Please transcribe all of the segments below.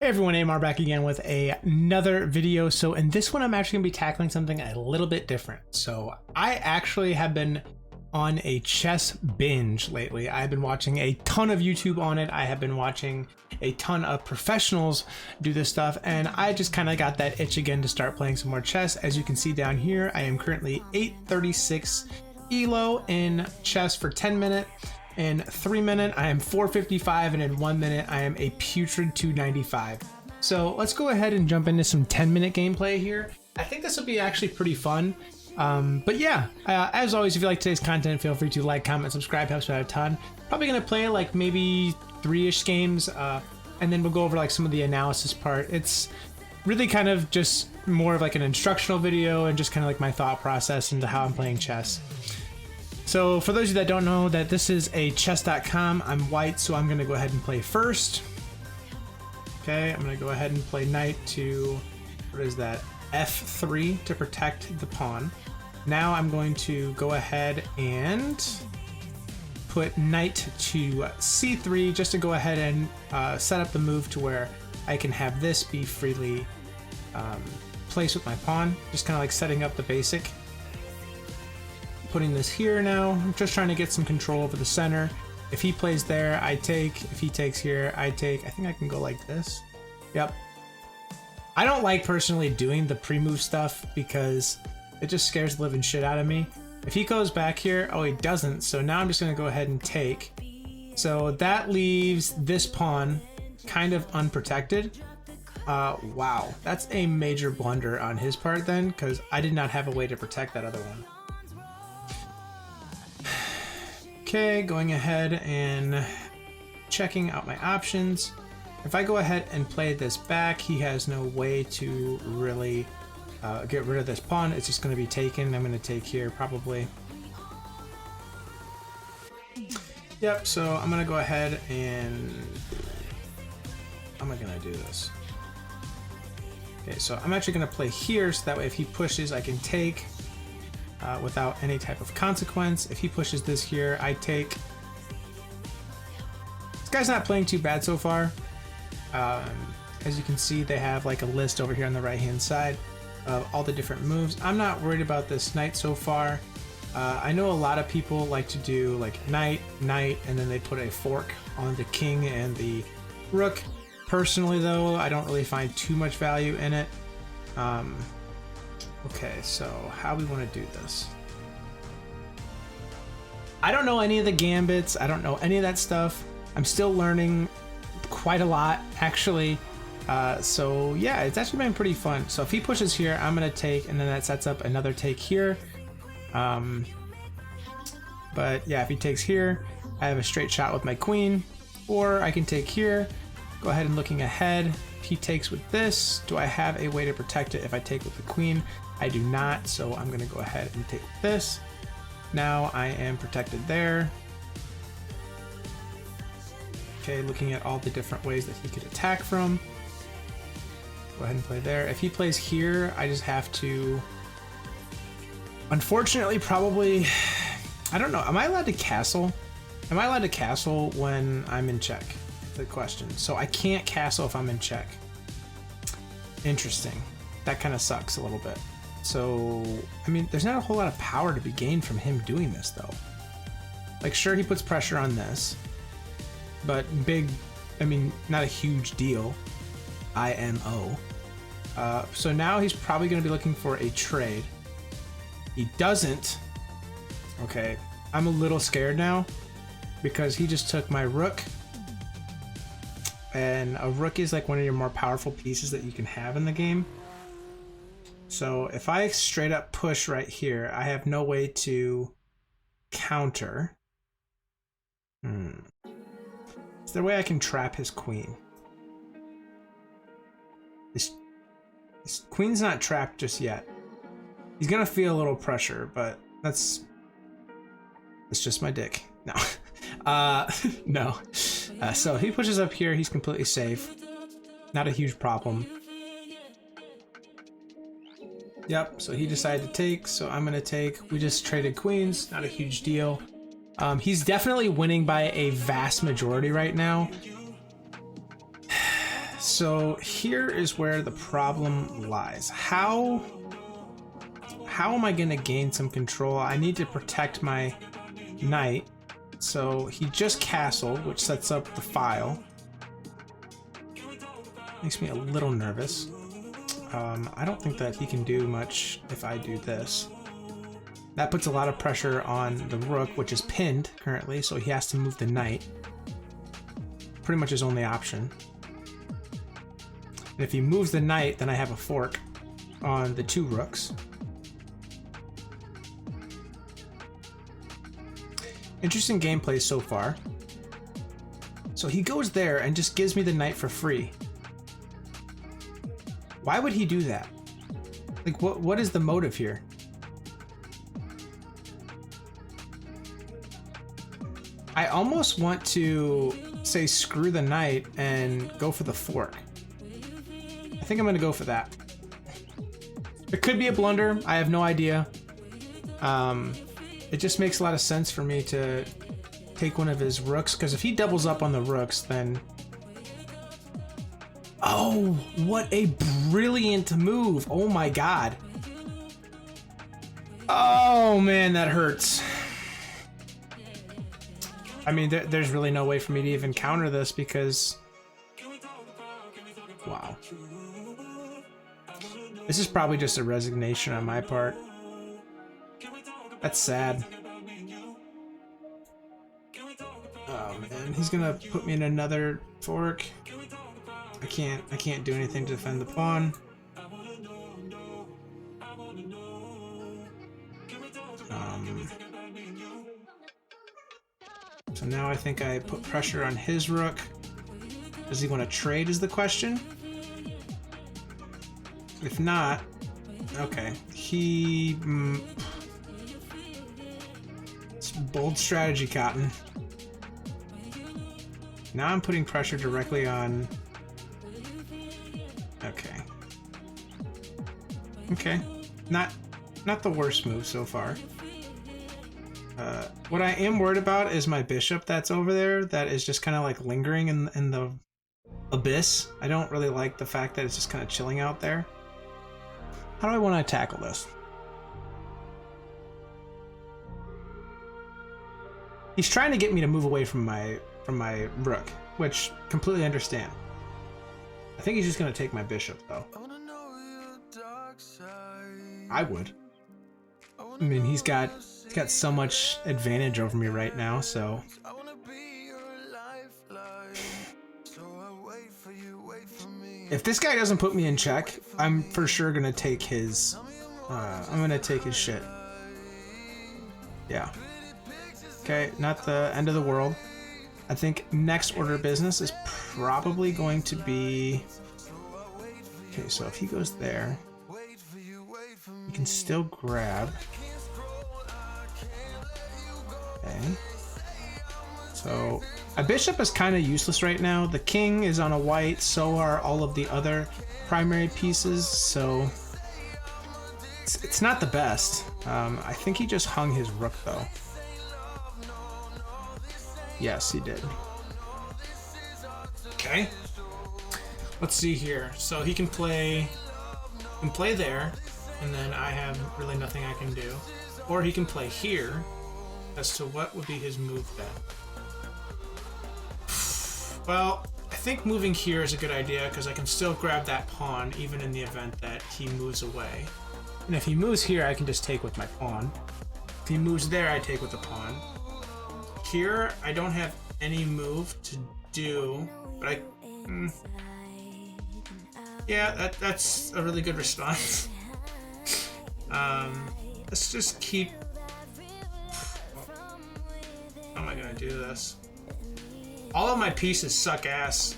Hey everyone, AMR back again with another video. So in this one, I'm actually gonna be tackling something a little bit different. So I actually have been on a chess binge lately. I've been watching a ton of YouTube on it. I have been watching a ton of professionals do this stuff, and I just kind of got that itch again to start playing some more chess. As you can see down here, I am currently 836 ELO in chess for 10 minutes. In 3 minutes, I am 455, and in 1 minute, I am a putrid 295. So let's go ahead and jump into some 10-minute gameplay here. I think this will be actually pretty fun. But yeah, as always, if you like today's content, feel free to like, comment, subscribe, helps me out a ton. Probably gonna play like maybe 3-ish games, and then we'll go over like some of the analysis part. It's really kind of just more of like an instructional video and just kind of like my thought process into how I'm playing chess. So for those of you that don't know, that this is a chess.com. I'm white, so I'm gonna go ahead and play first. Okay, I'm gonna go ahead and play knight to, what is that? F3 to protect the pawn. Now I'm going to go ahead and put knight to C3 just to go ahead and set up the move to where I can have this be freely placed with my pawn. Just kind of like setting up the basic. Putting this here now. I'm just trying to get some control over the center. If he plays there, I take. If he takes here, I take. I think I can go like this. Yep. I don't like personally doing the pre-move stuff because it just scares the living shit out of me. If he goes back here, oh, he doesn't. So now I'm just going to go ahead and take. So that leaves this pawn kind of unprotected. Wow. That's a major blunder on his part then, because I did not have a way to protect that other one. Okay, going ahead and checking out my options. If I go ahead and play this back, he has no way to really get rid of this pawn. It's just going to be taken. I'm going to take here probably. Yep, so I'm going to go ahead and how am I going to do this? Okay, so I'm actually going to play here so that way if he pushes, I can take. Without any type of consequence. If he pushes this here, I take. This guy's not playing too bad so far. As you can see, they have like a list over here on the right hand side of all the different moves. I'm not worried about this knight so far. I know a lot of people like to do like knight, and then they put a fork on the king and the rook. Personally though, I don't really find too much value in it. Okay, so how we want to do this? I don't know any of the gambits. I don't know any of that stuff. I'm still learning quite a lot, actually. So yeah, it's actually been pretty fun. So if he pushes here, I'm gonna take, and then that sets up another take here. But yeah, if he takes here, I have a straight shot with my queen, or I can take here. Go ahead and looking ahead. If he takes with this, do I have a way to protect it if I take with the queen? I do not, so I'm gonna go ahead and take this. Now I am protected there. Okay, looking at all the different ways that he could attack from. Go ahead and play there. If he plays here, I just have to, unfortunately, probably, I don't know, am I allowed to castle? Am I allowed to castle when I'm in check? The question. So I can't castle if I'm in check. Interesting. That kind of sucks a little bit. So, I mean, there's not a whole lot of power to be gained from him doing this, though. Like, sure, he puts pressure on this, but big, I mean, not a huge deal. IMO. So now he's probably going to be looking for a trade. He doesn't. Okay, I'm a little scared now because he just took my rook. And a rook is like one of your more powerful pieces that you can have in the game. So if I straight up push right here, I have no way to counter. Is there a way I can trap his queen? His queen's not trapped just yet. He's gonna feel a little pressure, but that's just my dick. No. No. So he pushes up here, he's completely safe. Not a huge problem. Yep, so he decided to take, so I'm gonna take. We just traded queens, not a huge deal. He's definitely winning by a vast majority right now. So here is where the problem lies. How am I gonna gain some control? I need to protect my knight. So he just castled, which sets up the file. Makes me a little nervous. I don't think that he can do much if I do this. That puts a lot of pressure on the rook, which is pinned currently, so he has to move the knight. Pretty much his only option. And if he moves the knight, then I have a fork on the 2 rooks. Interesting gameplay so far. So he goes there and just gives me the knight for free. Why would he do that? Like, what is the motive here? I almost want to say screw the knight and go for the fork. I think I'm gonna go for that. It could be a blunder, I have no idea. It just makes a lot of sense for me to take one of his rooks, because if he doubles up on the rooks, then... Oh, what a brilliant move. Oh my god. Oh man, that hurts. I mean, there's really no way for me to even counter this because... Wow. This is probably just a resignation on my part. That's sad. Oh man, he's gonna put me in another fork. I can't do anything to defend the pawn. So now I think I put pressure on his rook. Does he want to trade is the question? If not, okay. It's bold strategy, Cotton. Now I'm putting pressure directly on... Okay. Okay. Not the worst move so far. What I am worried about is my bishop that's over there that is just kind of like lingering in the abyss. I don't really like the fact that it's just kind of chilling out there. How do I want to tackle this? He's trying to get me to move away from my rook, which completely understand. I think he's just gonna take my bishop though. I would. I mean, he's got so much advantage over me right now, so. If this guy doesn't put me in check, I'm for sure gonna take his, I'm gonna take his shit. Yeah. Okay, not the end of the world. I think next order of business is probably going to be... Okay, so if he goes there, you can still grab. Okay. So a bishop is kind of useless right now. The king is on a white, so are all of the other primary pieces, so it's not the best. I think he just hung his rook though. Yes, he did. Okay. Let's see here. So he can play there, and then I have really nothing I can do. Or he can play here. As to what would be his move then. Well, I think moving here is a good idea because I can still grab that pawn even in the event that he moves away. And if he moves here, I can just take with my pawn. If he moves there, I take with the pawn. Here, I don't have any move to do, but yeah, that's a really good response. Let's just keep... How am I gonna do this? All of my pieces suck ass.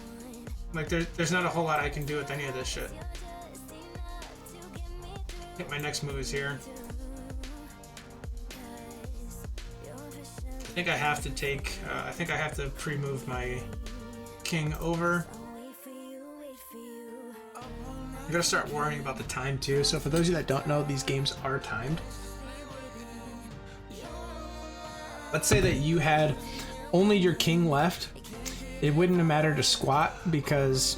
Like, there's not a whole lot I can do with any of this shit. I think my next move is here. I think I have to take, I think I have to pre-move my king over. I gotta start worrying about the time too. So for those of you that don't know, these games are timed. Let's say that you had only your king left. It wouldn't have mattered to squat because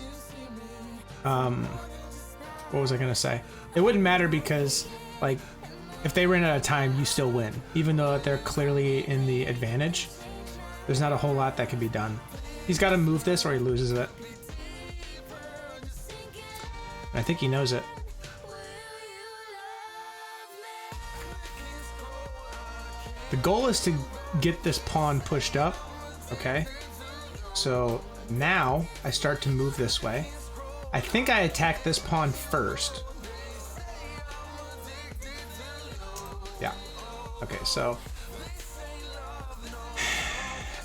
What was I gonna say? It wouldn't matter because, like, if they ran out of time, you still win. Even though they're clearly in the advantage, there's not a whole lot that can be done. He's got to move this or he loses it. And I think he knows it. The goal is to get this pawn pushed up, okay? So now I start to move this way. I think I attack this pawn first. Yeah. Okay, so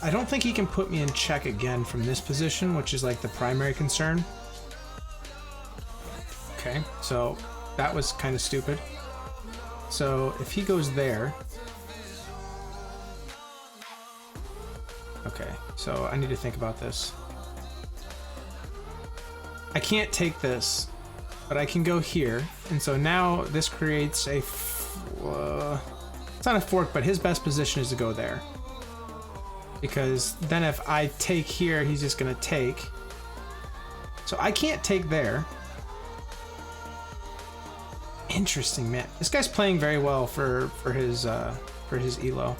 I don't think he can put me in check again from this position, which is like the primary concern. Okay, so that was kind of stupid. So if he goes there... Okay, so I need to think about this. I can't take this, but I can go here. And so now this creates a... it's not a fork, but his best position is to go there. Because then if I take here, he's just going to take. So I can't take there. Interesting, man. This guy's playing very well for his elo.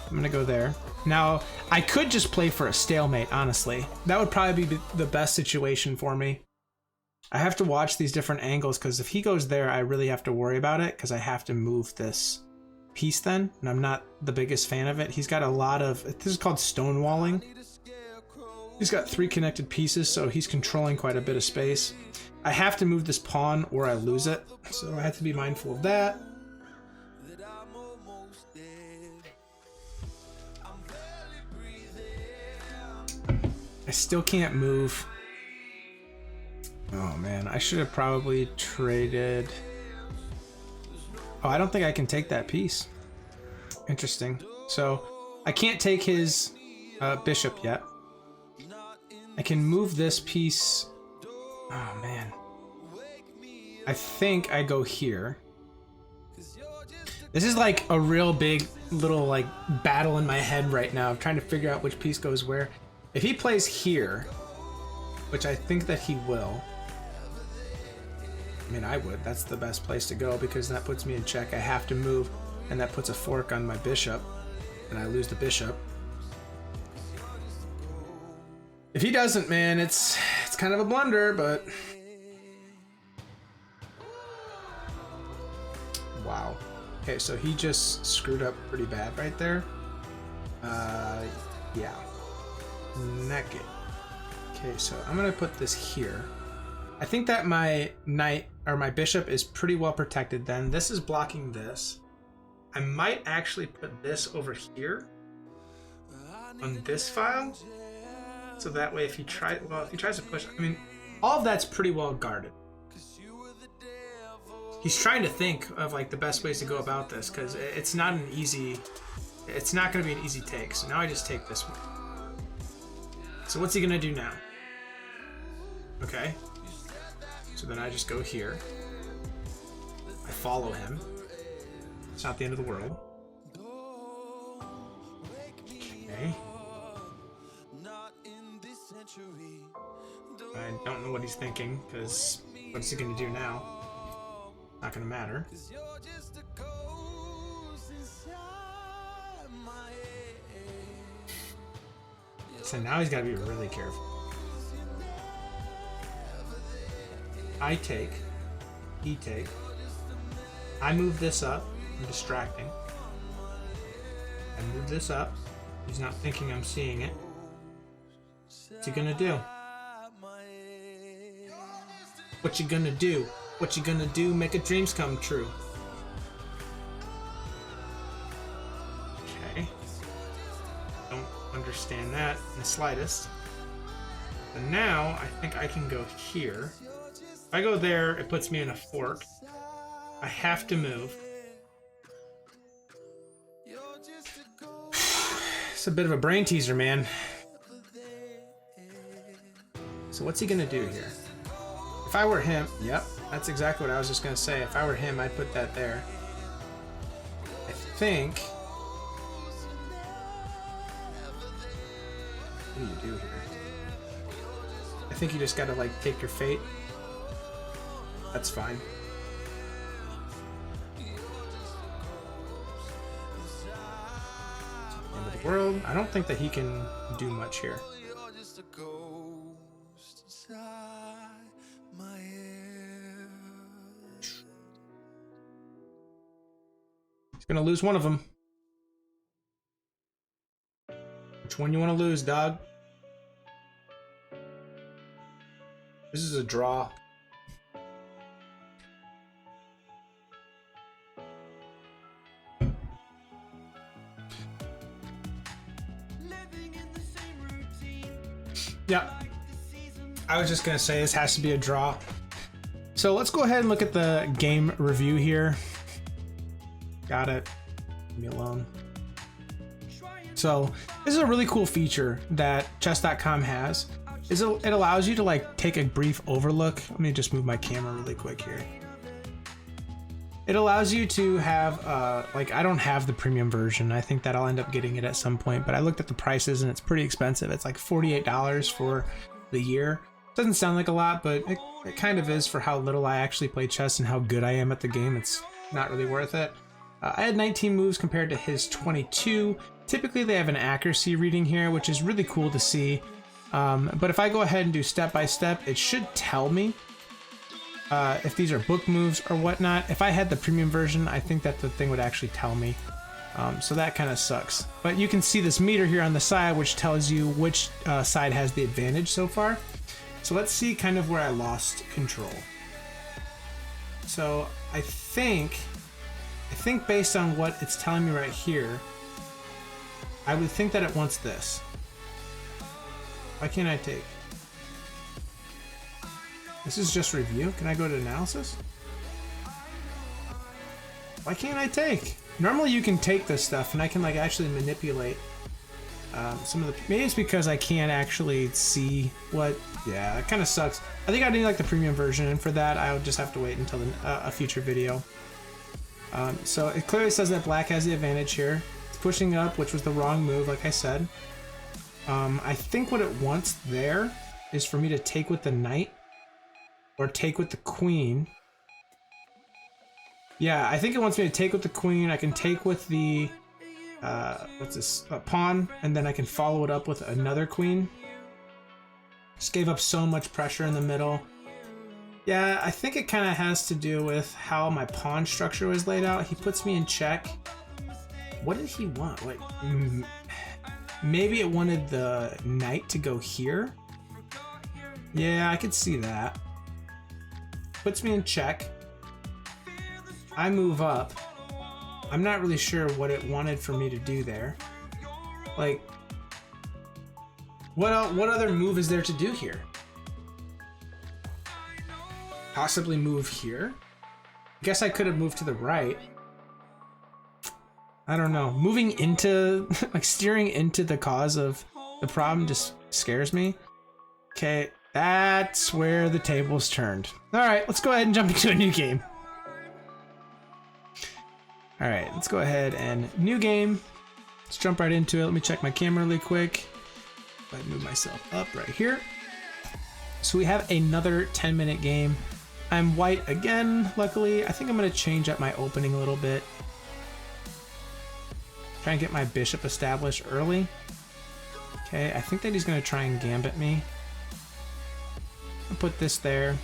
I'm going to go there. Now, I could just play for a stalemate, honestly. That would probably be the best situation for me. I have to watch these different angles, because if he goes there, I really have to worry about it, because I have to move this piece then, and I'm not the biggest fan of it. He's got a lot of... This is called stonewalling. He's got 3 connected pieces, so he's controlling quite a bit of space. I have to move this pawn or I lose it, so I have to be mindful of that. I still can't move. Oh man, I should have probably traded... Oh, I don't think I can take that piece. Interesting. So, I can't take his bishop yet. I can move this piece... Oh man. I think I go here. This is like a real big little like battle in my head right now. I'm trying to figure out which piece goes where. If he plays here, which I think that he will, I mean, I would. That's the best place to go because that puts me in check. I have to move, and that puts a fork on my bishop, and I lose the bishop. If he doesn't, man, it's kind of a blunder, but... Wow. Okay, so he just screwed up pretty bad right there. Yeah. Naked. Okay, so I'm gonna put this here. I think that my knight or my bishop is pretty well protected then. This is blocking this. I might actually put this over here on this file. So that way if he tries to push, I mean, all of that's pretty well guarded. He's trying to think of like the best ways to go about this because it's not going to be an easy take. So now I just take this one. So what's he gonna do now? Okay. So then I just go here. I follow him. It's not the end of the world. Okay. I don't know what he's thinking, because what's he gonna do now? Not gonna matter. So now he's gotta be really careful. I take. He take. I move this up. I'm distracting. I move this up. He's not thinking I'm seeing it. What's he gonna do? What you gonna do? What you gonna do? Make a dreams come true. Okay. Don't understand that in the slightest. But now I think I can go here. If I go there, it puts me in a fork. I have to move. It's a bit of a brain teaser, man. So what's he gonna do here? If I were him, yep, that's exactly what I was just gonna say. If I were him, I'd put that there. I think... What do you do here? I think you just gotta, like, take your fate. That's fine. End of the world. I don't think that he can do much here. He's gonna lose one of them. Which one you want to lose, dog? This is a draw. Yeah, I was just gonna say this has to be a draw. So let's go ahead and look at the game review here. Got it. Leave me alone. So this is a really cool feature that chess.com has. It allows you to like take a brief overlook. Let me just move my camera really quick here. It allows you to have like, I don't have the premium version. I think that I'll end up getting it at some point, but I looked at the prices and it's pretty expensive. It's like $48 for the year. Doesn't sound like a lot, but it kind of is for how little I actually play chess and how good I am at the game. It's not really worth it. I had 19 moves compared to his 22. Typically they have an accuracy reading here, which is really cool to see. But if I go ahead and do step by step, it should tell me if these are book moves or whatnot. If I had the premium version, I think that the thing would actually tell me. So that kind of sucks. But you can see this meter here on the side, which tells you which side has the advantage so far. So let's see kind of where I lost control. So I think based on what it's telling me right here, I would think that it wants this. Why can't I take? This is just review. Can I go to analysis? Why can't I take? Normally you can take this stuff and I can like actually manipulate some of the, maybe it's because I can't actually see what, yeah, it kind of sucks. I think I need like the premium version, and for that I would just have to wait until a future video. So it clearly says that black has the advantage here. It's pushing up, which was the wrong move, like I said. I think what it wants there is for me to take with the knight or take with the queen. Yeah, I think it wants me to take with the queen. I can take with the what's this, pawn, and then I can follow it up with another queen. Just gave up so much pressure in the middle. Yeah, I think it kind of has to do with how my pawn structure was laid out. He puts me in check. What did he want? Like, maybe it wanted the knight to go here. Yeah, I could see that. Puts me in check. I move up. I'm not really sure what it wanted for me to do there. Like, what other move is there to do here? Possibly move here? I guess I could have moved to the right. I don't know. Moving into, like steering into the cause of the problem just scares me. Okay, that's where the tables turned. All right, let's go ahead and jump into a new game. All right, let's go ahead and new game. Let's jump right into it. Let me check my camera really quick. If I move myself up right here. So we have another 10-minute game. I'm white again, luckily. I think I'm gonna change up my opening a little bit. Try and get my bishop established early. Okay, I think that he's gonna try and gambit me. I'll put this there.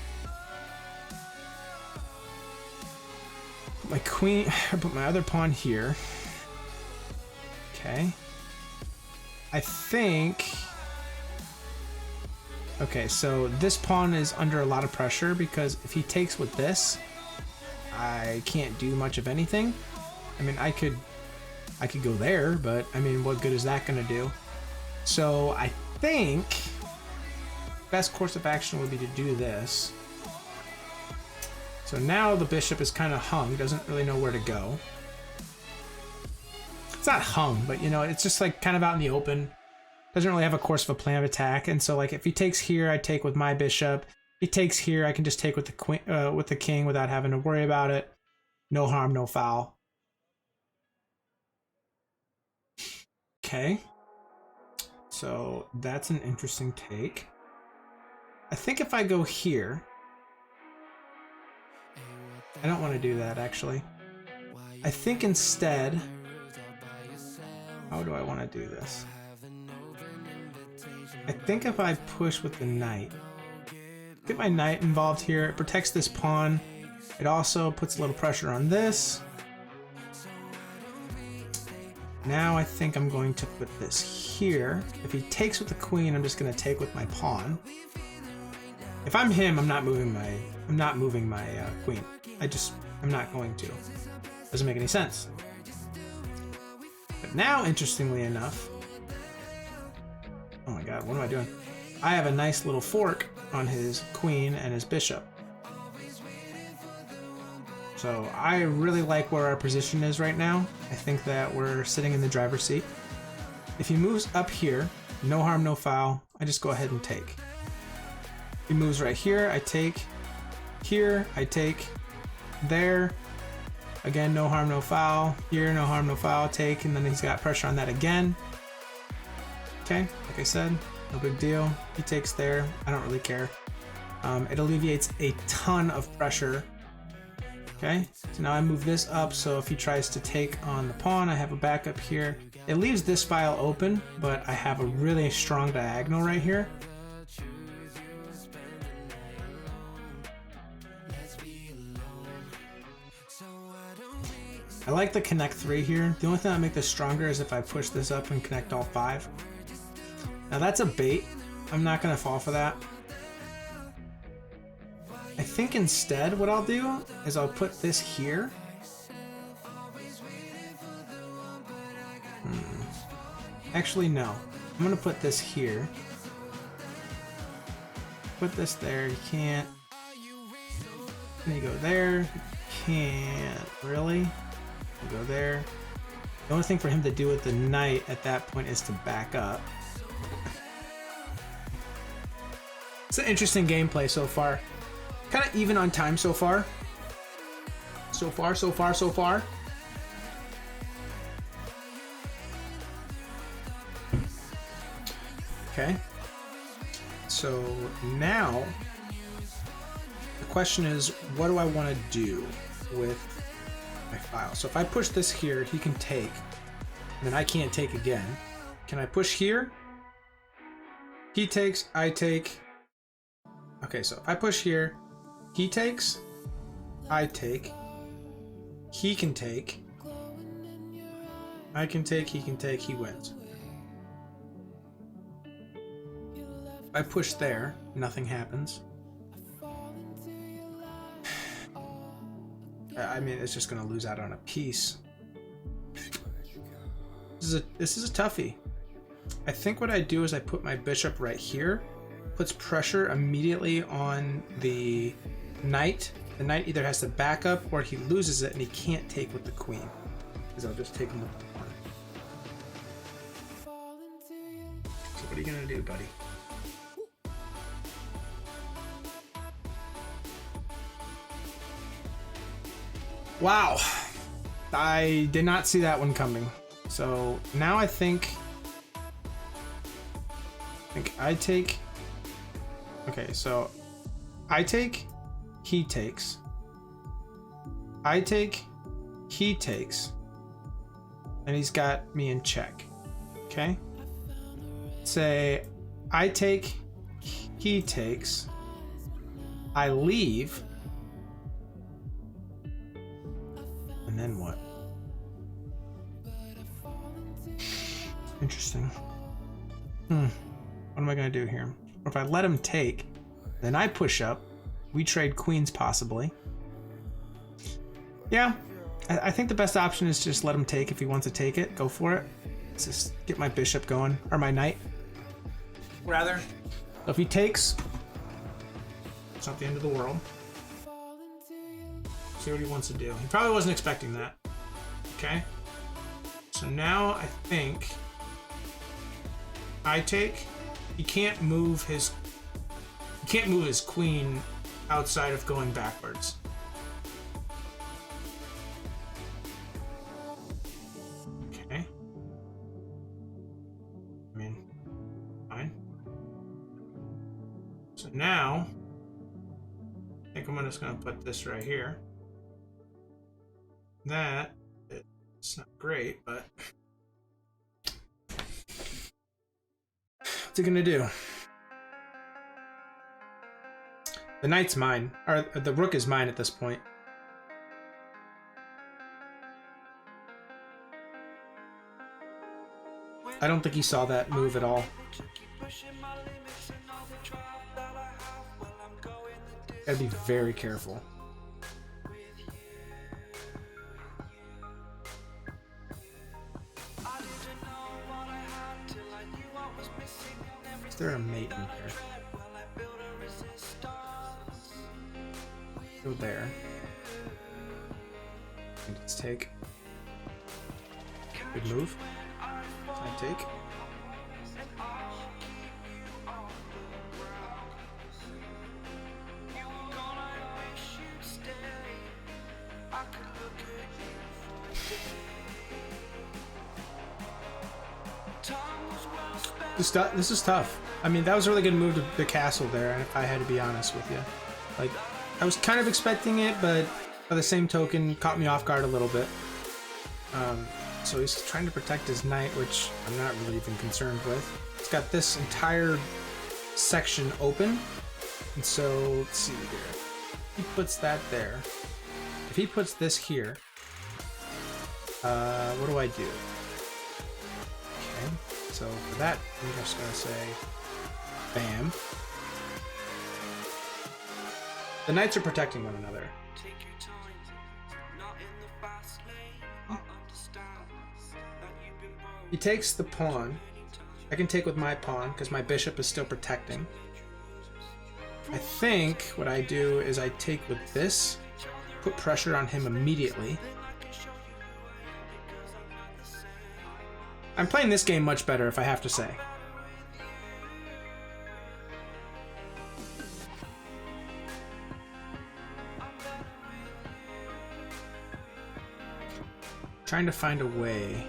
Put my queen, I put my other pawn here. Okay. I think... Okay, so this pawn is under a lot of pressure because if he takes with this, I can't do much of anything. I mean, I could go there, but I mean, what good is that gonna do? So I think best course of action would be to do this. So now the bishop is kind of hung, doesn't really know where to go. It's not hung, but you know, it's just like kind of out in the open. Doesn't really have a course of a plan of attack. And so like if he takes here, I take with my bishop. If he takes here, I can just take with the queen, with the king without having to worry about it. No harm, no foul. Okay. So that's an interesting take. I think if I go here, I don't want to do that, actually. I think instead... How do I want to do this? I think if I push with the knight... Get my knight involved here. It protects this pawn. It also puts a little pressure on this. Now I think I'm going to put this here. If he takes with the queen, I'm just going to take with my pawn. If I'm him, I'm not moving my queen. I'm not going to. Doesn't make any sense. But now, interestingly enough, oh my god, what am I doing? I have a nice little fork on his queen and his bishop. So I really like where our position is right now. I think that we're sitting in the driver's seat. If he moves up here, no harm, no foul, I just go ahead and take. He moves right here, I take. Here, I take. There, again, no harm, no foul. Here, no harm, no foul, take, and then he's got pressure on that again. Okay, like I said, no big deal. He takes there, I don't really care. It alleviates a ton of pressure. Okay, so now I move this up, so if he tries to take on the pawn, I have a backup here. It leaves this file open, but I have a really strong diagonal right here. I like the connect 3 here. The only thing that make this stronger is if I push this up and connect all 5. Now that's a bait. I'm not going to fall for that. I think instead what I'll do is I'll put this here. Actually, no. I'm going to put this here. Put this there. You can't. Then you go there. You can't. Really? You go there. The only thing for him to do with the knight at that point is to back up. It's an interesting gameplay so far. Kind of even on time so far. So far. Okay. So now the question is, what do I want to do with my file? So if I push this here, he can take, and then I can't take again. Can I push here? He takes, I take. Okay, so if I push here, he takes, I take, he can take, I can take, he can take, he wins. If I push there, nothing happens. I mean, it's just going to lose out on a piece. This is a toughie. I think what I do is I put my bishop right here, puts pressure immediately on the knight. The knight either has to back up or he loses it and he can't take with the queen. Because I'll just take him with the pawn. So what are you gonna do, buddy? Wow. I did not see that one coming. So now I think I take. Okay, so I take, he takes. I take, he takes. And he's got me in check. Okay? Say I take, he takes. I leave. And then what? Interesting. What am I gonna do here? Or if I let him take, then I push up. We trade queens possibly. Yeah, I think the best option is to just let him take. If he wants to take it, go for it. Let's just get my bishop going, or my knight, rather. So if he takes, it's not the end of the world. See what he wants to do. He probably wasn't expecting that. Okay. So now I think I take. He can't move his queen outside of going backwards. Okay. I mean, fine. So now I think I'm just gonna put this right here. that. It's not great, but what's it gonna do? The knight's mine, or the rook is mine at this point. I don't think he saw that move at all. Gotta be very careful. Is there a mate in here? Go there. Let's take. Good move. I take. This is tough. I mean, that was a really good move to the castle there, if I had to be honest with you. Like, I was kind of expecting it, but by the same token, caught me off guard a little bit. So he's trying to protect his knight, which I'm not really even concerned with. He's got this entire section open. And so, let's see here. He puts that there. If he puts this here, what do I do? Okay, so for that, I'm just gonna say, bam. The knights are protecting one another. He takes the pawn. I can take with my pawn because my bishop is still protecting. I think what I do is I take with this, put pressure on him immediately. I'm playing this game much better, if I have to say. Trying to find a way.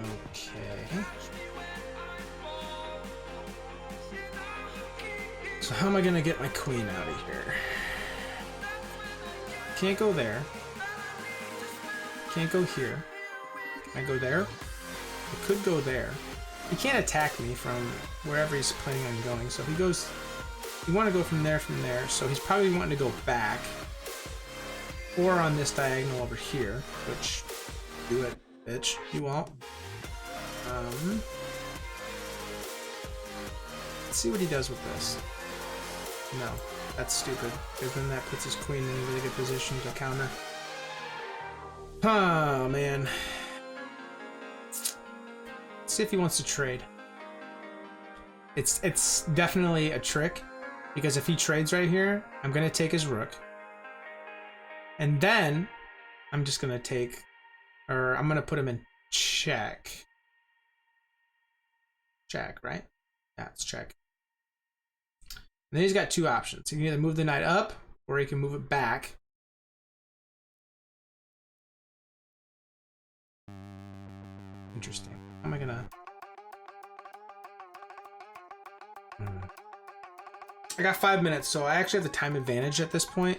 Okay. So how am I gonna get my queen out of here? Can't go there. Can't go here. Can I go there? I could go there. He can't attack me from wherever he's planning on going, so if he goes... You want to go from there, so he's probably wanting to go back. Or on this diagonal over here, which... Do it, bitch. You won't. Let's see what he does with this. No, that's stupid, because then that puts his queen in a really good position to counter. Oh, man. Let's see if he wants to trade. It's definitely a trick, because if he trades right here, I'm going to take his rook. And then, I'm just going to take... Or, I'm going to put him in check. Check, right? Yeah, it's check. And then he's got two options. He can either move the knight up, or he can move it back. Interesting. How am I gonna... I got 5 minutes, so I actually have the time advantage at this point.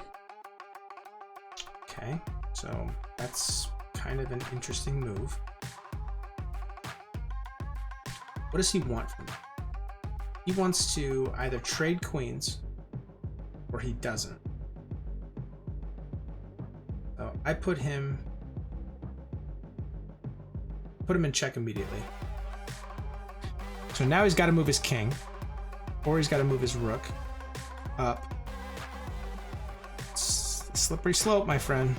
Okay, so that's kind of an interesting move. What does he want from me? He wants to either trade queens, or he doesn't. So I put him in check immediately. So now he's got to move his king, or he's got to move his rook up. It's a slippery slope, my friend.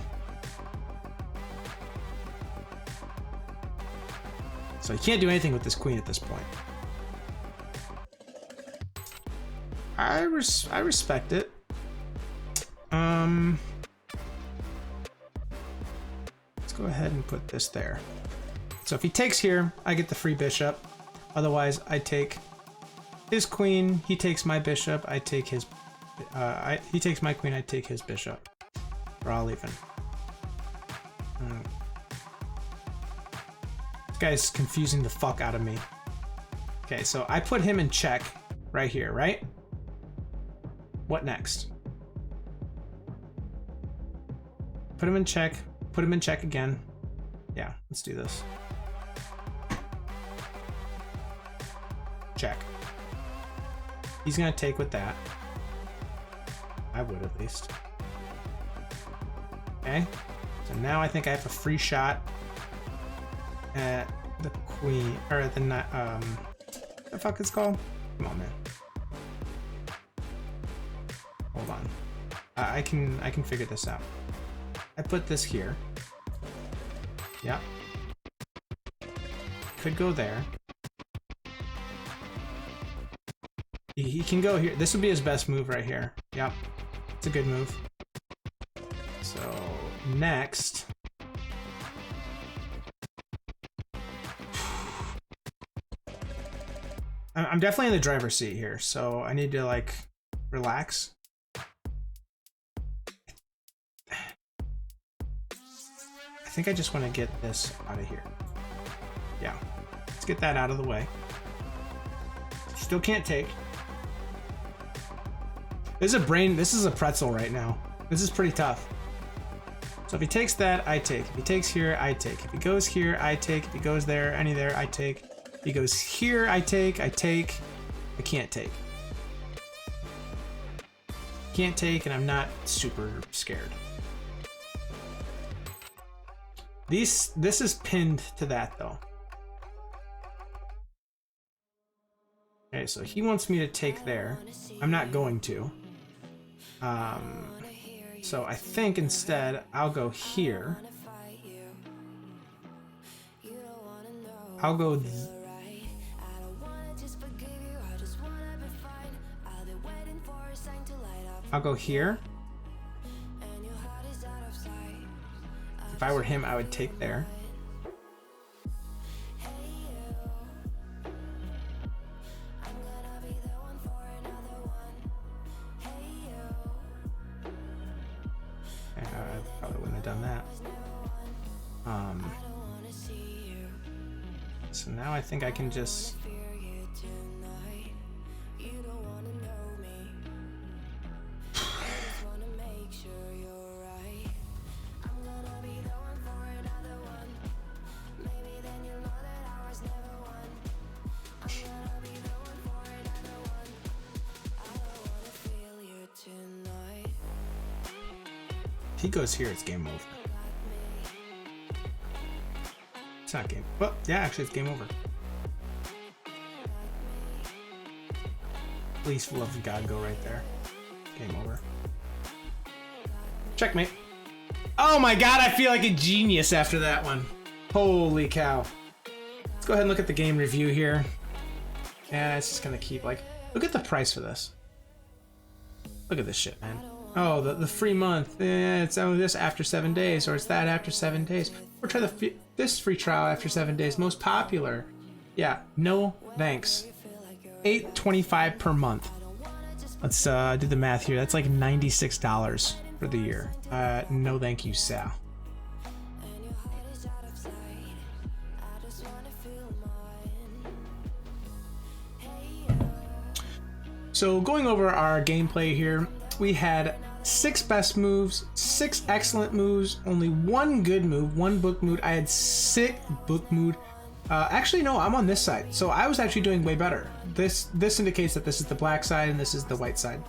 So he can't do anything with this queen at this point. I respect it. Let's go ahead and put this there. So if he takes here, I get the free bishop. Otherwise, I take his queen. He takes my bishop. I take his. He takes my queen. I take his bishop. We're all even. This guy's confusing the fuck out of me. Okay, so I put him in check right here, right? What next? Put him in check. Put him in check again. Yeah, let's do this. Check. He's gonna take with that. I would at least. Okay. So now I think I have a free shot at the queen, or at the what the fuck it's called? Come on, man. Hold on. I can figure this out. I put this here. Yep. Could go there. He can go here. This would be his best move right here. Yep. It's a good move. So next. I'm definitely in the driver's seat here, so I need to like relax. I think I just want to get this out of here. Yeah, let's get that out of the way. Still can't take. This is a pretzel right now. This is pretty tough. So if he takes that, I take. If he takes here, I take. If he goes here, I take. If he goes there, any there, I take. If he goes here, I take. I take. I can't take. Can't take, and I'm not super scared. This is pinned to that though. Okay, so he wants me to take there. I'm not going to. So I think instead I'll go here. I'll go here. If I were him, I would take there. I probably wouldn't have done that. So now I think I can just... If he goes here, it's game over. It's not game. Well, yeah, actually, it's game over. Please, for the love of God, go right there. Game over. Checkmate. Oh my God, I feel like a genius after that one. Holy cow. Let's go ahead and look at the game review here. Yeah, it's just gonna keep like, look at the price for this. Look at this shit, man. Oh, the free month. It's this after 7 days, or it's that after 7 days. Or try this free trial after 7 days. Most popular. Yeah, no thanks. $8.25 per month. Let's do the math here. That's like $96 for the year. No thank you, Sal. So going over our gameplay here, we had 6 best moves, 6 excellent moves, only 1 good move, 1 book mood. I had 6 book mood. Actually, no, I'm on this side, so I was actually doing way better. This indicates that this is the black side and this is the white side.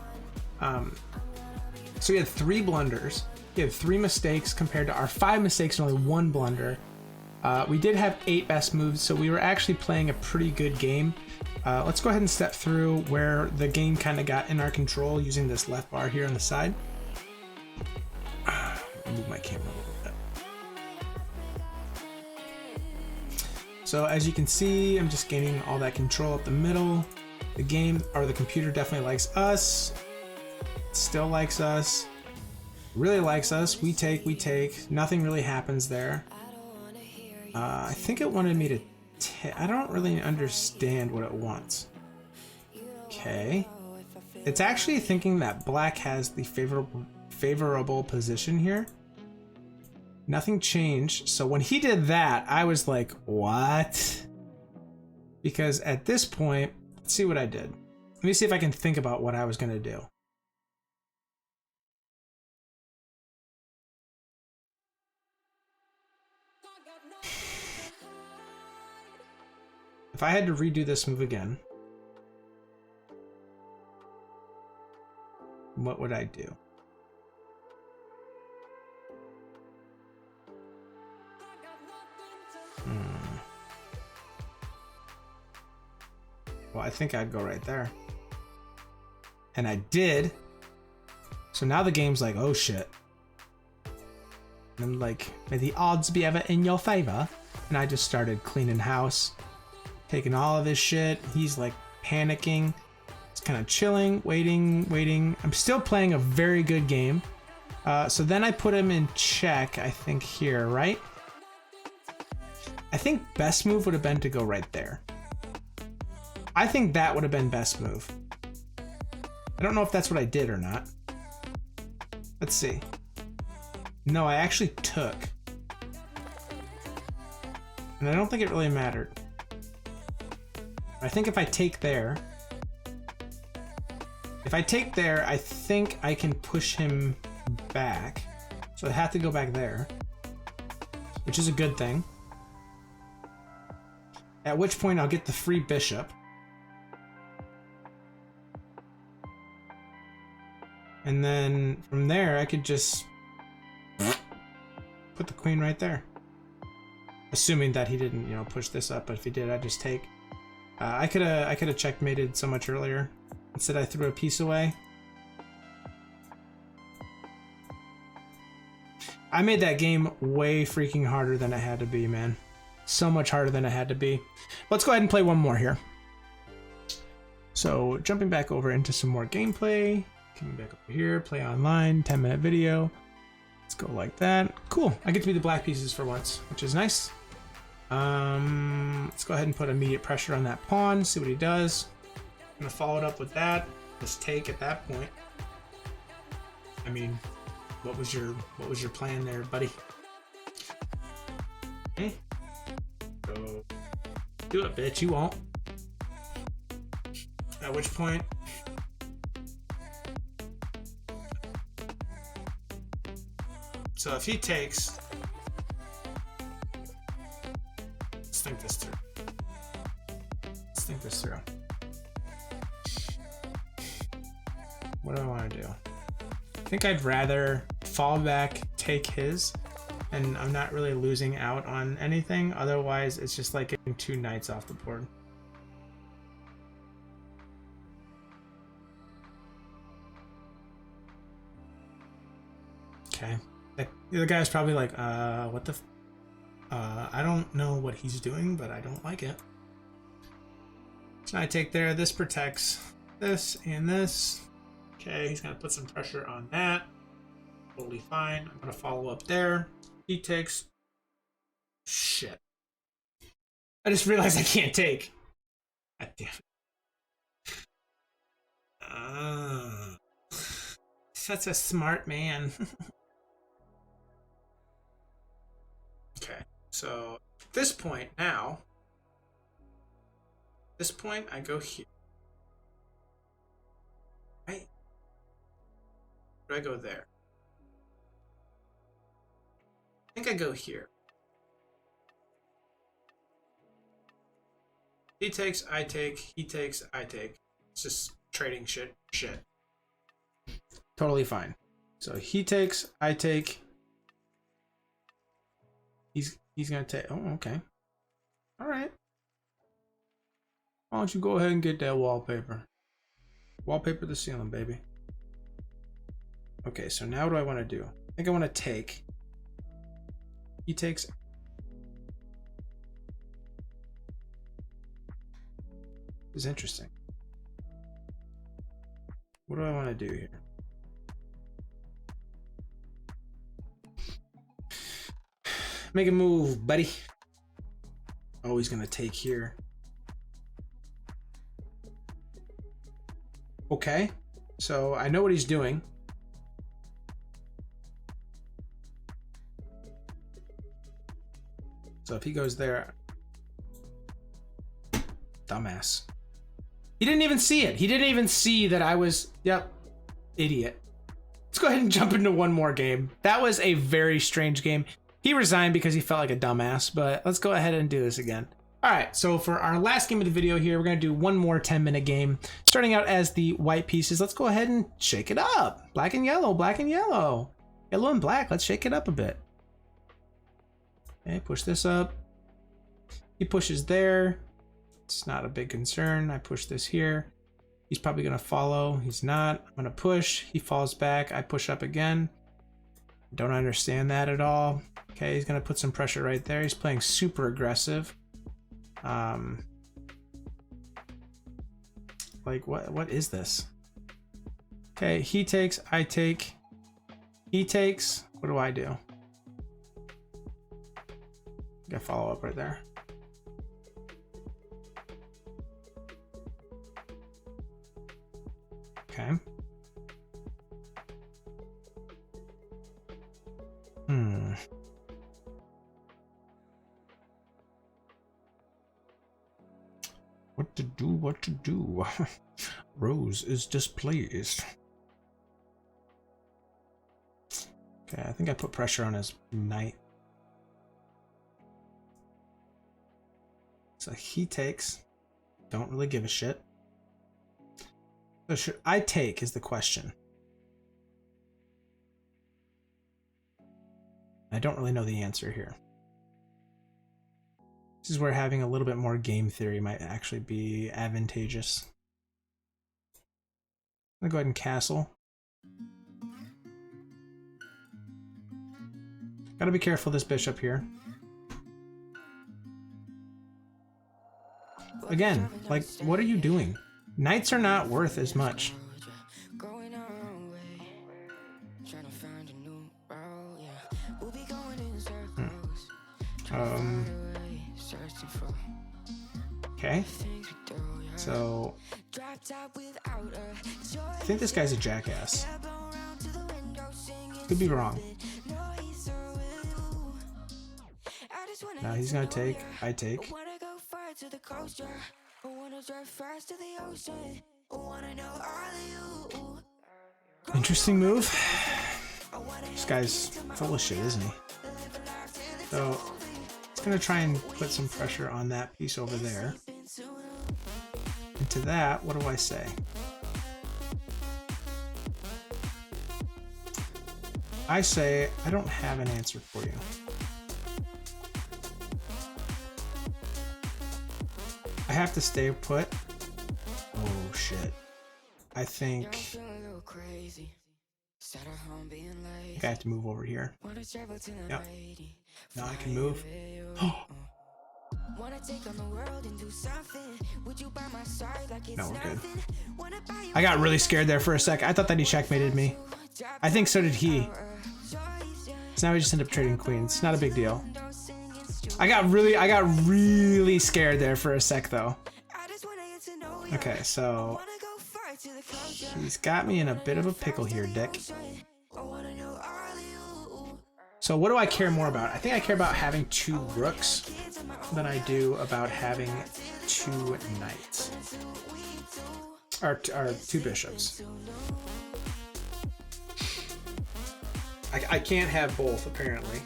So we had 3 blunders. We had 3 mistakes compared to our 5 mistakes and only 1 blunder. We did have 8 best moves, so we were actually playing a pretty good game. Let's go ahead and step through where the game kind of got in our control using this left bar here on the side. Move my camera a little bit. So as you can see, I'm just gaining all that control up the middle. The game, or the computer, definitely likes us. Still likes us. Really likes us. We take. Nothing really happens there. I think it wanted me to... I don't really understand what it wants. Okay. It's actually thinking that black has the favorable position here. Nothing changed. So when he did that, I was like, what? Because at this point, let's see what I did. Let me see if I can think about what I was going to do. if I had to redo this move again, what would I do? Well, I think I'd go right there. And I did. So now the game's like, oh shit. And I'm like, may the odds be ever in your favor. And I just started cleaning house, taking all of his shit. He's like panicking. It's kind of chilling, waiting. I'm still playing a very good game. So then I put him in check, I think here, right? I think best move would have been to go right there. I think that would have been best move. I don't know if that's what I did or not. Let's see. No, I actually took. And I don't think it really mattered. I think if I take there, I think I can push him back. So I have to go back there, which is a good thing. At which point I'll get the free bishop. And then from there, I could just put the queen right there. Assuming that he didn't, push this up, but if he did, I'd just take. I could have checkmated so much earlier. Instead, I threw a piece away. I made that game way freaking harder than it had to be, man. So much harder than it had to be. Let's go ahead and play one more here. So jumping back over into some more gameplay. Coming back over here, play online, 10-minute video. Let's go like that. Cool. I get to be the black pieces for once, which is nice. Let's go ahead and put immediate pressure on that pawn, see what he does. I'm gonna follow it up with that. Just take at that point. I mean, what was your plan there, buddy? Okay. Go do it, bitch. You won't. At which point, so if he takes, let's think this through. What do I want to do? I think I'd rather fall back, take his, and I'm not really losing out on anything. Otherwise, it's just like getting 2 knights off the board. Okay. The guy's probably like, what the I don't know what he's doing, but I don't like it. So I take there, this protects this and this. Okay, he's gonna put some pressure on that. Totally fine. I'm gonna follow up there. He takes. Shit. I just realized I can't take. God damn it. Such a smart man. Okay, so at this point now, I go here. Right? Or do I go there? I think I go here. He takes, I take, he takes, I take. It's just trading shit. Totally fine. So he takes, I take. He's gonna take. Oh, okay. All right. Why don't you go ahead and get that wallpaper? Wallpaper the ceiling, baby. Okay, so now what do I want to do? I think I want to take. He takes. This is interesting. What do I want to do here? Make a move, buddy. Oh, he's gonna take here. Okay, so I know what he's doing. So if he goes there, dumbass. He didn't even see it. He didn't even see that I was, yep, idiot. Let's go ahead and jump into one more game. That was a very strange game. He resigned because he felt like a dumbass, but let's go ahead and do this again. All right, so for our last game of the video here, we're gonna do one more 10-minute game. Starting out as the white pieces, let's go ahead and shake it up. Black and yellow, black and yellow. Yellow and black, let's shake it up a bit. Okay, push this up. He pushes there. It's not a big concern. I push this here. He's probably gonna follow. He's not. I'm gonna push. He falls back. I push up again. Don't understand that at all. Okay, he's gonna put some pressure right there. He's playing super aggressive. Like what is this? Okay, he takes, I take, he takes. What do I do? Got follow up right there. Okay. What to do? Rose is displeased. Okay, I think I put pressure on his knight. So he takes. Don't really give a shit. So should I take is the question. I don't really know the answer here. This is where having a little bit more game theory might actually be advantageous. I'm gonna go ahead and castle. Gotta be careful this bishop here. Again, like, what are you doing? Knights are not worth as much. Okay. So I think this guy's a jackass. Could be wrong. Now he's gonna take, I take. Interesting move. This guy's full of shit, isn't he? So it's gonna try and put some pressure on that piece over there. And to that, what do I say? I say, I don't have an answer for you. I have to stay put. Oh shit. I think I have to move over here. Yep. Now I can move. No, we're good. I got really scared there for a sec. I thought that he checkmated me. I think so did he. So now we just end up trading queens. Not a big deal. I got really scared there for a sec though. Okay, so he's got me in a bit of a pickle here, Dick. So what do I care more about? I think I care about having 2 rooks than I do about having 2 knights. Or 2 bishops. I can't have both, apparently.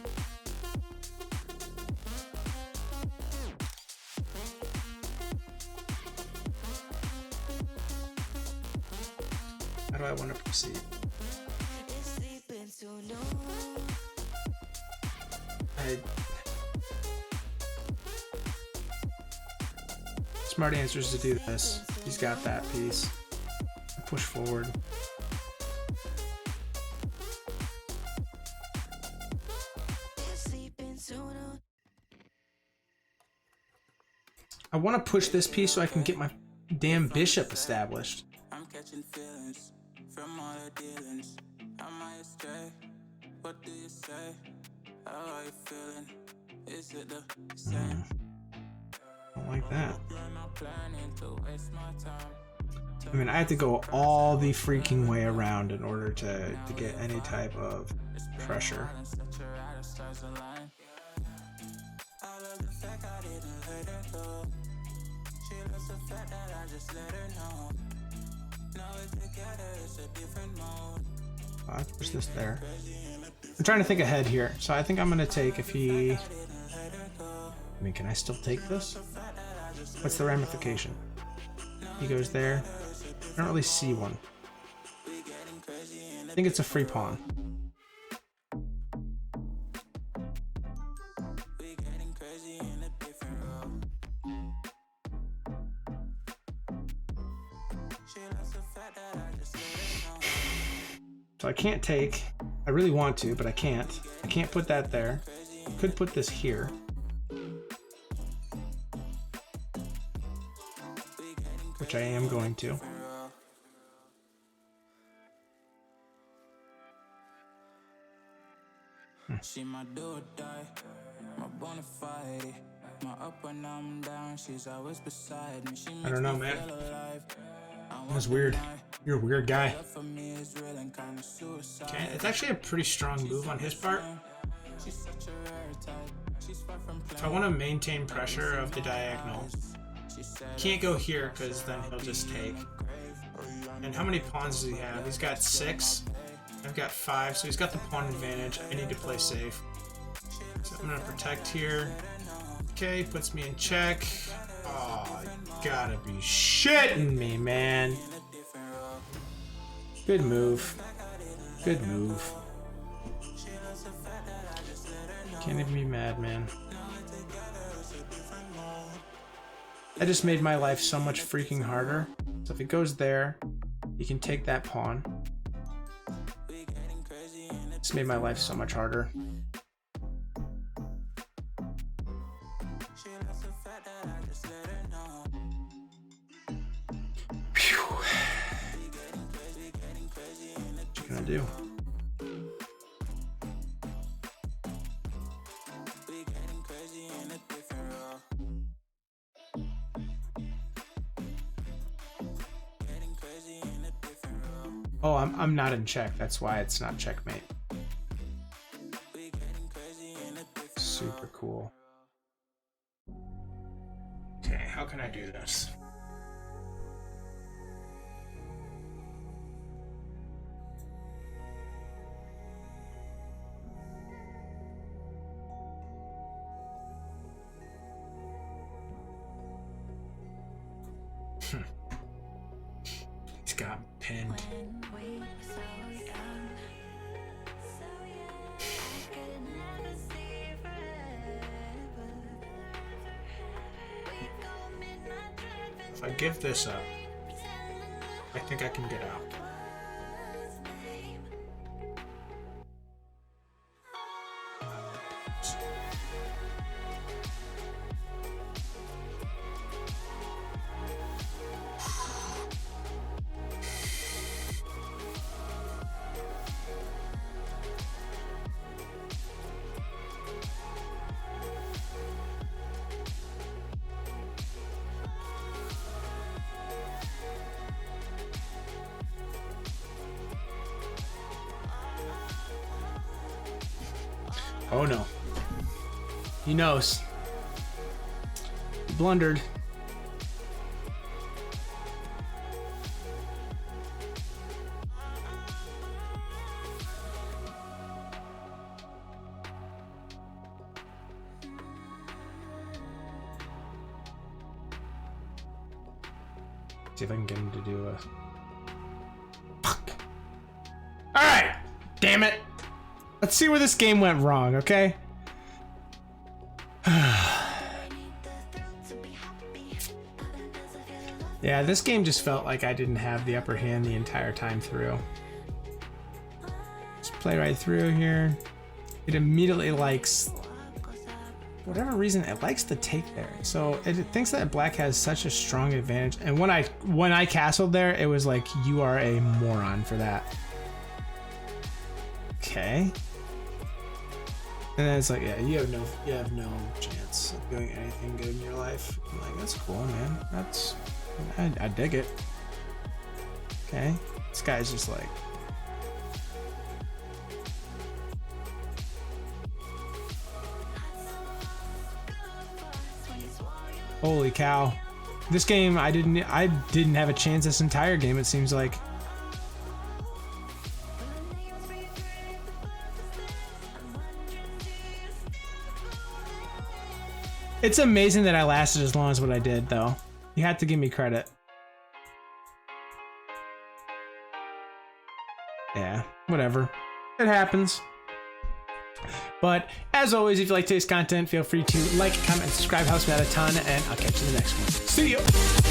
How do I want to proceed? Smart answer is to do this. He's got that piece. Push forward. I want to push this piece so I can get my damn bishop established. I'm catching feelings from all the dealings. I might stray. What do you say? How are you feeling? Is it the same? I don't like that. I mean, I have to go all the freaking way around in order to get any type of pressure. I push this there. I'm trying to think ahead here, so I think I'm gonna take if he. I mean, can I still take this? What's the ramification? He goes there. I don't really see one. I think it's a free pawn. So I can't take. I really want to, but I can't. I can't put that there. Could put this here. Which I am going to. She my do or die, my bona fide, my up when I'm down, she's always beside me. I don't know, man. That's weird. You're a weird guy. Okay, it's actually a pretty strong move on his part. If I want to maintain pressure of the diagonal, can't go here because then he'll just take. And how many pawns does he have? He's got 6. I've got 5, so he's got the pawn advantage. I need to play safe. So I'm gonna protect here. Okay, puts me in check. Oh, you gotta be shitting me, man. Good move. Good move. Can't even be mad, man. I just made my life so much freaking harder. So if it goes there, you can take that pawn. It's made my life so much harder. Phew. What you gonna do? Oh, I'm not in check. That's why it's not checkmate. Super cool. Okay, how can I do this? He's got pinned. If I give this up, I think I can get out. Oh no. He knows. He blundered. See if I can get him to do a... Fuck. Alright! Damn it! Let's see where this game went wrong, okay? Yeah, this game just felt like I didn't have the upper hand the entire time through. Just play right through here. It immediately likes... For whatever reason, it likes to take there. So it thinks that black has such a strong advantage. And when I castled there, it was like, you are a moron for that. Okay. And then it's like, yeah, you have no chance of doing anything good in your life. I'm like, that's cool, man. I dig it. Okay. This guy's just like... Holy cow. This game, I didn't have a chance this entire game, it seems like. It's amazing that I lasted as long as what I did, though. You have to give me credit. Yeah, whatever. It happens. But as always, if you like today's content, feel free to like, comment, and subscribe. Helps me out a ton, and I'll catch you in the next one. See ya!